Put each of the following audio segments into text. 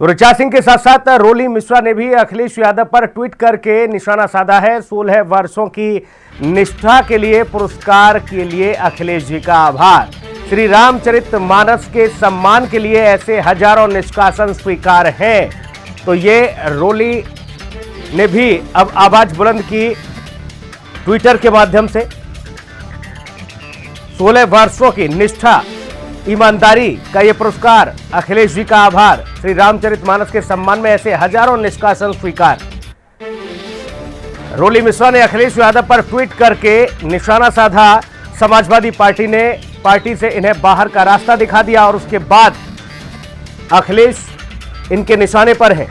तो ऋचा सिंह के साथ साथ रोली मिश्रा ने भी अखिलेश यादव पर ट्वीट करके निशाना साधा है। 16 वर्षों की निष्ठा के लिए पुरस्कार के लिए अखिलेश जी का आभार। श्री रामचरितमानस के सम्मान के लिए ऐसे हजारों निष्कासन स्वीकार हैं। तो ये रोली ने भी अब आवाज बुलंद की ट्विटर के माध्यम से। 16 वर्षों की निष्ठा ईमानदारी का ये पुरस्कार, अखिलेश जी का आभार। श्री रामचरितमानस के सम्मान में ऐसे हजारों निष्कासन स्वीकार। रोली मिश्रा ने अखिलेश यादव पर ट्वीट करके निशाना साधा। समाजवादी पार्टी ने पार्टी से इन्हें बाहर का रास्ता दिखा दिया और उसके बाद अखिलेश इनके निशाने पर हैं।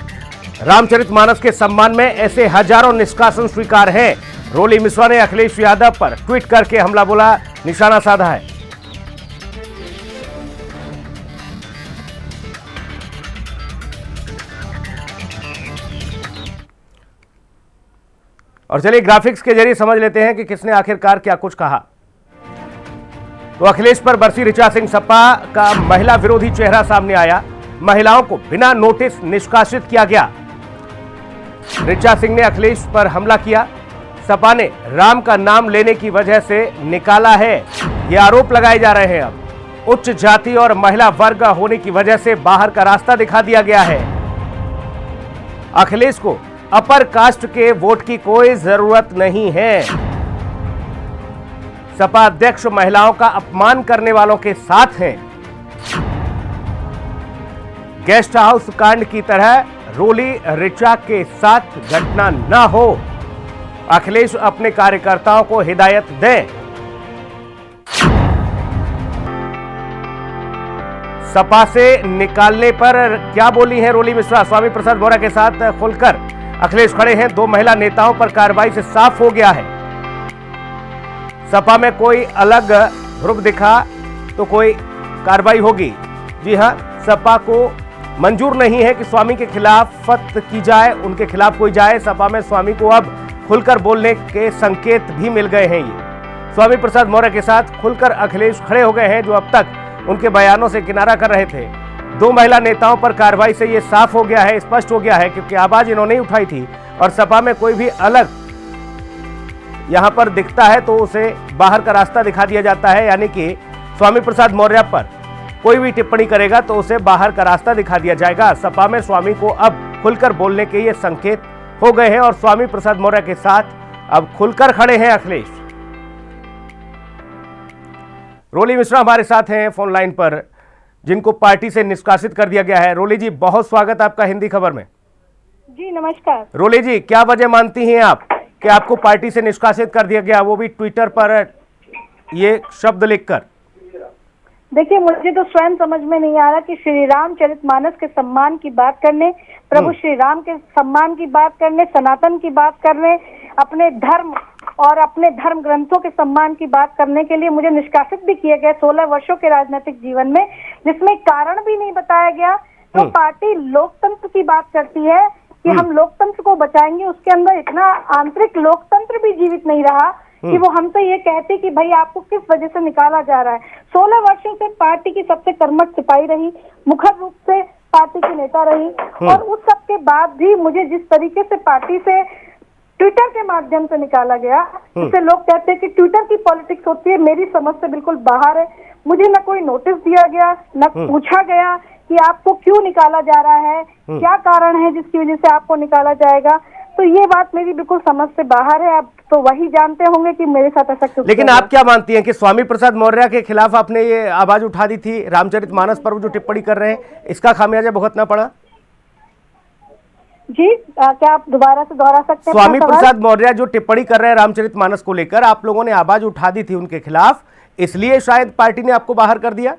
रामचरितमानस के सम्मान में ऐसे हजारों निष्कासन स्वीकार हैं। रोली मिश्रा ने अखिलेश यादव पर ट्वीट करके हमला बोला, निशाना साधा है। और चलिए ग्राफिक्स के जरिए समझ लेते हैं कि किसने आखिरकार क्या कुछ कहा। तो अखिलेश पर बरसी ऋचा सिंह। सपा का महिला विरोधी चेहरा सामने आया। महिलाओं को बिना नोटिस निष्कासित किया गया। ऋचा सिंह ने अखिलेश पर हमला किया। सपा ने राम का नाम लेने की वजह से निकाला है, ये आरोप लगाए जा रहे हैं। अब उच्च जाति और महिला वर्ग होने की वजह से बाहर का रास्ता दिखा दिया गया है। अखिलेश को अपर कास्ट के वोट की कोई जरूरत नहीं है। सपा अध्यक्ष महिलाओं का अपमान करने वालों के साथ हैं। गेस्ट हाउस कांड की तरह रोली ऋचा के साथ घटना न हो। अखिलेश अपने कार्यकर्ताओं को हिदायत दें। सपा से निकालने पर क्या बोली हैं रोली मिश्रा। स्वामी प्रसाद मौर्य के साथ खुलकर अखिलेश खड़े हैं। 2 महिला नेताओं पर कार्रवाई से साफ हो गया है। सपा में कोई अलग ध्रुव दिखा तो कोई कार्रवाई होगी। जी हां, सपा को मंजूर नहीं है कि स्वामी के खिलाफ फत की जाए, उनके खिलाफ कोई जाए। सपा में स्वामी को अब खुलकर बोलने के संकेत भी मिल गए हैं। ये स्वामी प्रसाद मौर्य के साथ खुलकर अखिलेश खड़े हो गए हैं, जो अब तक उनके बयानों से किनारा कर रहे थे। 2 महिला नेताओं पर कार्रवाई से यह साफ हो गया है, स्पष्ट हो गया है, क्योंकि आवाज इन्होंने ही उठाई थी। और सपा में कोई भी अलग यहां पर दिखता है तो उसे बाहर का रास्ता दिखा दिया जाता है। यानी कि स्वामी प्रसाद मौर्य पर कोई भी टिप्पणी करेगा तो उसे बाहर का रास्ता दिखा दिया जाएगा। सपा में स्वामी को अब खुलकर बोलने के ये संकेत हो गए हैं और स्वामी प्रसाद मौर्य के साथ अब खुलकर खड़े हैं अखिलेश। रोली मिश्रा हमारे साथ हैं फोन लाइन पर, जिनको पार्टी से निष्कासित कर दिया गया है। रोली जी, बहुत स्वागत आपका हिंदी खबर में। जी नमस्कार। रोली जी, क्या वजह मानती हैं आप कि आपको पार्टी से निष्कासित कर दिया गया, वो भी ट्विटर पर ये शब्द लिखकर? देखिए, मुझे तो स्वयं समझ में नहीं आ रहा कि श्री रामचरितमानस के सम्मान की बात करने, प्रभु श्री राम के सम्मान की बात करने, सनातन की बात करने, अपने धर्म और अपने धर्म ग्रंथों के सम्मान की बात करने के लिए मुझे निष्कासित भी किए गए 16 वर्षों के राजनीतिक जीवन में, जिसमें कारण भी नहीं बताया गया। तो पार्टी लोकतंत्र की बात करती है कि हम लोकतंत्र को बचाएंगे, उसके अंदर इतना आंतरिक लोकतंत्र भी जीवित नहीं रहा कि वो हमसे ये कहते कि भाई आपको किस वजह से निकाला जा रहा है। 16 वर्षों से पार्टी की सबसे कर्मठ सिपाही रही, मुखर रूप से पार्टी की नेता रही, और उस सब के बाद भी मुझे जिस तरीके से पार्टी से ट्विटर के माध्यम से निकाला गया, जिसे लोग कहते हैं कि ट्विटर की पॉलिटिक्स होती है, मेरी समझ से बिल्कुल बाहर है। मुझे न कोई नोटिस दिया गया, न पूछा गया कि आपको क्यों निकाला जा रहा है, क्या कारण है जिसकी वजह से आपको निकाला जाएगा। तो ये बात मेरी बिल्कुल समझ से बाहर है। आप तो वही जानते होंगे कि मेरे साथ ऐसा क्यों। लेकिन आप क्या मानती हैं कि स्वामी प्रसाद मौर्य के खिलाफ आपने ये आवाज उठा दी थी, रामचरितमानस पर वो जो टिप्पणी कर रहे हैं, इसका खामियाजा भुगतना पड़ा? जी क्या आप दोबारा से दोहरा सकते हैं? स्वामी प्रसाद मौर्य जो टिप्पणी कर रहे हैं रामचरितमानस को लेकर, आप लोगों ने आवाज उठा दी थी उनके खिलाफ, इसलिए शायद पार्टी ने आपको बाहर कर दिया?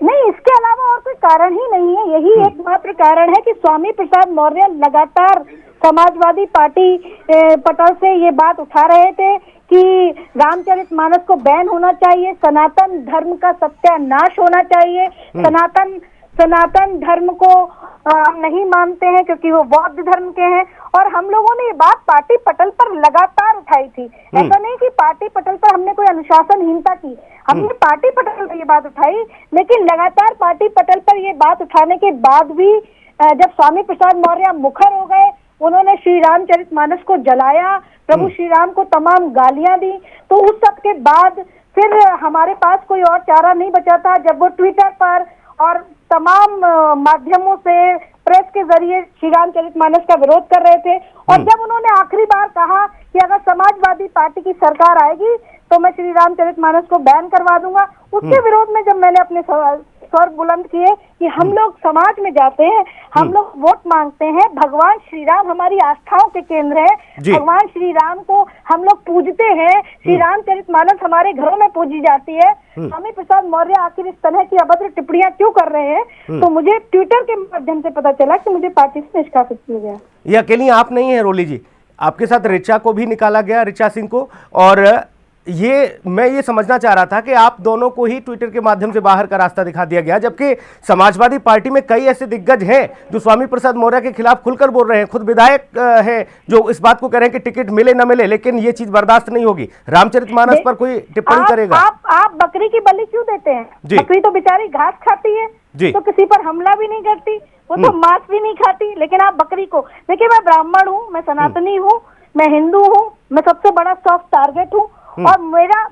नहीं, इसके अलावा और कोई कारण ही नहीं है। यही एकमात्र कारण है कि स्वामी प्रसाद मौर्य लगातार समाजवादी पार्टी पटल से ये बात उठा रहे थे कि रामचरितमानस को बैन होना चाहिए, सनातन धर्म का सत्यानाश होना चाहिए, सनातन धर्म को हम नहीं मानते हैं क्योंकि वो बौद्ध धर्म के हैं। और हम लोगों ने ये बात पार्टी पटल पर लगातार उठाई थी। ऐसा नहीं कि पार्टी पटल पर हमने कोई अनुशासनहीनता की, हमने पार्टी पटल पर ये बात उठाई, लेकिन लगातार पार्टी पटल पर ये बात उठाने के बाद भी जब स्वामी प्रसाद मौर्य मुखर हो गए, उन्होंने श्री रामचरितमानस को जलाया, प्रभु श्री राम को तमाम गालियां दी, तो उस सब के बाद फिर हमारे पास कोई और चारा नहीं बचा था जब वो ट्विटर पर और तमाम माध्यमों से, प्रेस के जरिए श्री रामचरितमानस का विरोध कर रहे थे। और जब उन्होंने आखिरी बार कहा कि अगर समाजवादी पार्टी की सरकार आएगी तो मैं श्री रामचरितमानस को बैन करवा दूंगा, उसके विरोध में जब मैंने अपने स्वर बुलंद किए कि हम लोग समाज में जाते हैं, हम लोग वोट मांगते हैं, भगवान श्री राम हमारी आस्थाओं के केंद्र है, भगवान श्री राम को हम लोग पूजते हैं, श्री रामचरितमानस हमारे घरों में पूजी जाती है, स्वामी प्रसाद मौर्य आखिर इस तरह की अभद्र टिप्पणियां क्यों कर रहे हैं, तो मुझे ट्विटर के माध्यम से पता चला कि मुझे पार्टी से निष्कासित किया गया। ये अकेली आप नहीं है रोली जी, आपके साथ ऋचा को भी निकाला गया, ऋचा सिंह को। और मैं ये समझना चाह रहा था कि आप दोनों को ही ट्विटर के माध्यम से बाहर का रास्ता दिखा दिया गया, जबकि समाजवादी पार्टी में कई ऐसे दिग्गज हैं जो स्वामी प्रसाद मौर्य के खिलाफ खुलकर बोल रहे हैं। खुद विधायक हैं जो इस बात को कह रहे हैं कि टिकट मिले न मिले, लेकिन ये चीज बर्दाश्त नहीं होगी। रामचरितमानस पर कोई टिप्पणी करेगा? आप बकरी की बलि क्यों देते हैं? बकरी तो बेचारी घास खाती है, तो किसी पर हमला भी नहीं करती, वो तो मांस भी नहीं खाती, लेकिन आप बकरी को। देखिए, मैं ब्राह्मण हूँ, मैं सनातनी हूँ, मैं हिंदू हूँ, मैं सबसे बड़ा सॉफ्ट टारगेट हूँ, और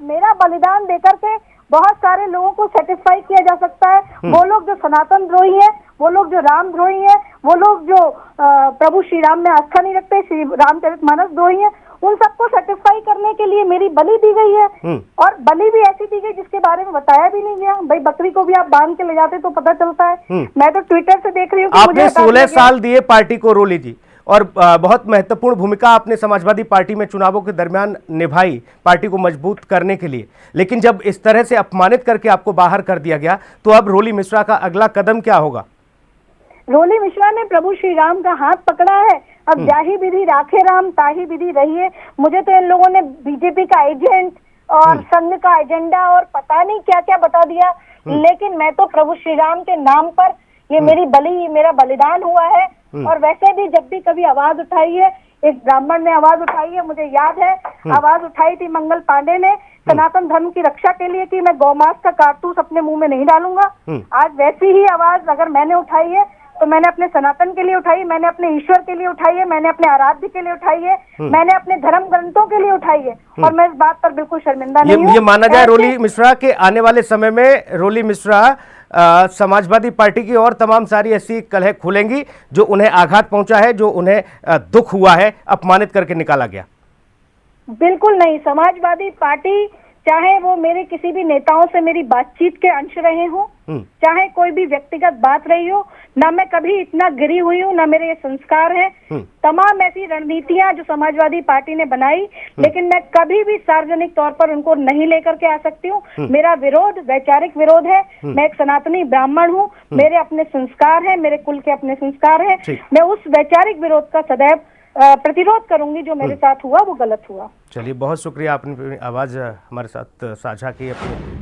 मेरा बलिदान देकर के बहुत सारे लोगों को सेटिस्फाई किया जा सकता है। वो लोग जो सनातन द्रोही हैं, वो लोग जो राम द्रोही हैं, वो लोग जो प्रभु श्री राम में आस्था नहीं रखते, श्री रामचरितमानस द्रोही हैं, उन सबको सेटिस्फाई करने के लिए मेरी बलि दी गई है। और बलि भी ऐसी दी गई जिसके बारे में बताया भी नहीं गया। भाई, बकरी को भी आप बांध के ले जाते तो पता चलता है। मैं तो ट्विटर से देख रही हूँ। आपने 16 साल दिए पार्टी को रोली जी, और बहुत महत्वपूर्ण भूमिका आपने समाजवादी पार्टी में चुनावों के दरमियान निभाई पार्टी को मजबूत करने के लिए, लेकिन जब इस तरह से अपमानित करके आपको बाहर कर दिया गया, तो अब रोली मिश्रा का अगला कदम क्या होगा? रोली मिश्रा ने प्रभु श्री राम का हाथ पकड़ा है। अब जाहि विधि राखे राम ताहि विधि रहिए। मुझे तो इन लोगों ने बीजेपी का एजेंट और संघ का एजेंडा और पता नहीं क्या क्या बता दिया, लेकिन मैं तो प्रभु श्री राम के नाम पर ये मेरा बलिदान हुआ है। और वैसे भी जब भी कभी आवाज उठाई है, एक ब्राह्मण ने आवाज उठाई है, मुझे याद है, आवाज उठाई थी मंगल पांडे ने सनातन धर्म की रक्षा के लिए कि मैं गौमांस का कारतूस अपने मुंह में नहीं डालूंगा। आज वैसी ही आवाज अगर मैंने उठाई है तो मैंने अपने सनातन के लिए उठाई, मैंने अपने ईश्वर के लिए उठाई है, मैंने अपने आराध्य के लिए उठाई है, मैंने अपने धर्म ग्रंथों के लिए उठाई है, और मैं इस बात पर बिल्कुल शर्मिंदा नहीं हूं। ये माना जाए रोली मिश्रा के आने वाले समय में रोली मिश्रा समाजवादी पार्टी की और तमाम सारी ऐसी कलह खुलेंगी जो उन्हें आघात पहुंचा है, जो उन्हें दुख हुआ है, अपमानित करके निकाला गया? बिल्कुल नहीं। समाजवादी पार्टी, चाहे वो मेरे किसी भी नेताओं से मेरी बातचीत के अंश रहे हो, चाहे कोई भी व्यक्तिगत बात रही हो, ना मैं कभी इतना गिरी हुई हूँ, ना मेरे ये संस्कार हैं। तमाम ऐसी रणनीतियां जो समाजवादी पार्टी ने बनाई, लेकिन मैं कभी भी सार्वजनिक तौर पर उनको नहीं लेकर के आ सकती हूँ। मेरा विरोध वैचारिक विरोध है। मैं एक सनातनी ब्राह्मण हूँ, मेरे अपने संस्कार हैं, मेरे कुल के अपने संस्कार हैं। मैं उस वैचारिक विरोध का सदैव प्रतिरोध करूंगी। जो मेरे साथ हुआ वो गलत हुआ। चलिए, बहुत शुक्रिया, आपने आवाज हमारे साथ साझा की, अपने